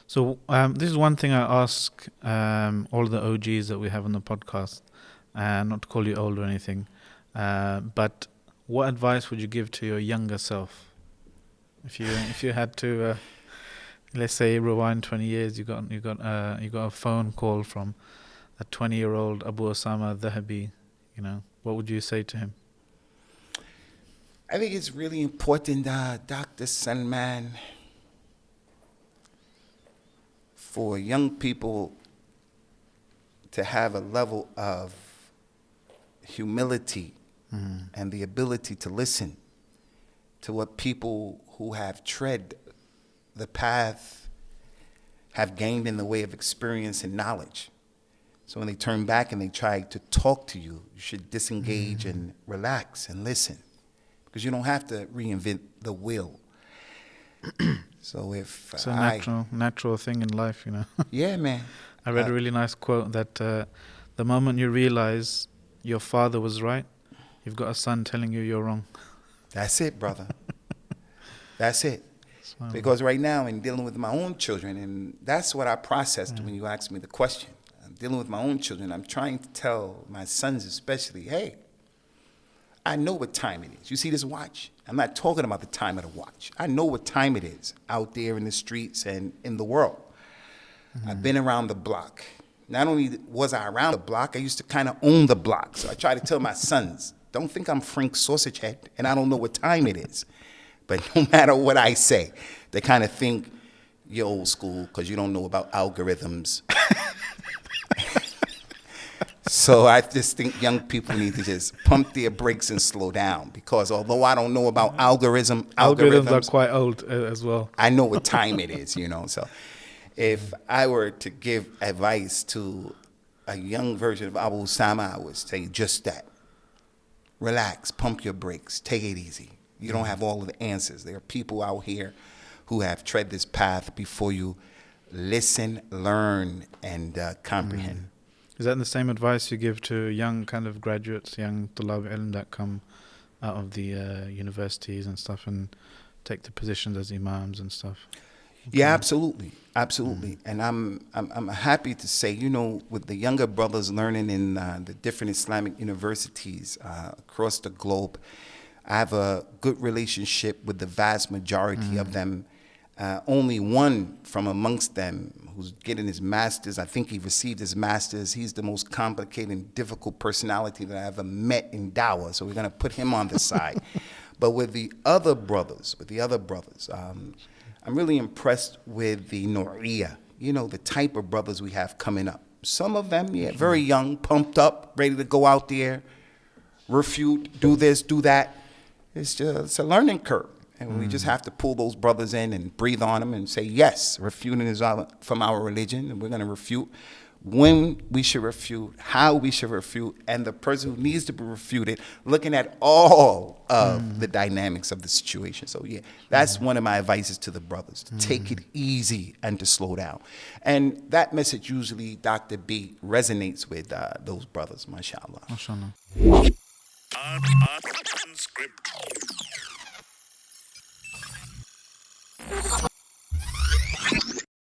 So this is one thing I ask all the OGs that we have on the podcast, not to call you old or anything, but what advice would you give to your younger self if you had to, let's say, rewind 20 years? You got a phone call from a 20-year-old Abu Usamah Dhahabi. What would you say to him? I think it's really important, Dr. Salman, for young people to have a level of humility and the ability to listen to what people who have tread the path have gained in the way of experience and knowledge. So when they turn back and they try to talk to you, you should disengage and relax and listen, because you don't have to reinvent the wheel. So if it's a natural thing in life, Yeah, man. I read a really nice quote that the moment you realize your father was right, you've got a son telling you you're wrong. That's it, brother. That's it. Wow. Because right now, in dealing with my own children, and that's what I processed when you asked me the question. I'm dealing with my own children. I'm trying to tell my sons especially, hey, I know what time it is. You see this watch? I'm not talking about the time of the watch. I know what time it is out there in the streets and in the world. I've been around the block. Not only was I around the block, I used to kind of own the block. So I try to tell my sons, don't think I'm Frank Sausage Head and I don't know what time it is. But no matter what I say, they kind of think you're old school because you don't know about algorithms. So I just think young people need to just pump their brakes and slow down, because although I don't know about algorithms are quite old as well. I know what time it is, So if I were to give advice to a young version of Abu Usamah, I would say just that. Relax, pump your brakes, take it easy. You don't have all of the answers. There are people out here who have tread this path before you. Listen, learn, and comprehend. Is that the same advice you give to young kind of graduates, young Tulab Ilm that come out of the universities and stuff and take the positions as imams and stuff? Yeah, absolutely, absolutely. And I'm happy to say, with the younger brothers learning in the different Islamic universities across the globe, I have a good relationship with the vast majority of them. Only one from amongst them who's getting his master's. I think he received his master's. He's the most complicated and difficult personality that I ever met in Dawah, so we're going to put him on the side. But with the other brothers, I'm really impressed with the Noria, the type of brothers we have coming up. Some of them, very young, pumped up, ready to go out there, refute, do this, do that. It's a learning curve. And we just have to pull those brothers in and breathe on them and say, yes, refuting is from our religion, and we're going to refute when we should refute, how we should refute, and the person who needs to be refuted, looking at all of the dynamics of the situation. So, that's one of my advices to the brothers, to take it easy and to slow down. And that message usually, Dr. B, resonates with those brothers, mashallah. MashaAllah. Unscripted.